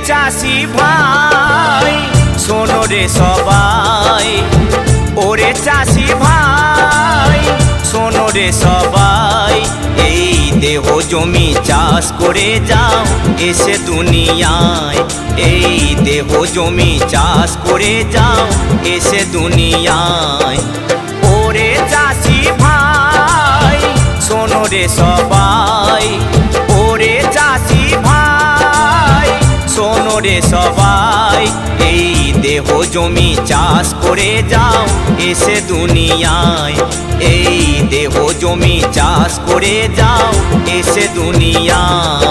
চাষি ভাই শোনো রে সবাই, ওরে চাষি ভাই শোনো রে সবাই, এই দেহ জমি চাষ করে যাও এসে দুনিয়ায়, এই দেহ জমি চাষ করে যাও এসে দুনিয়ায়। ওরে চাষি ভাই শোনো রে সবাই, ওরে চাষি ভাই শোনো রে সবাই, এই দেহ জমি চাষ করে যাও এসে দুনিয়ায়, এই দেহ জমি চাষ করে যাও এসে দুনিয়ায়।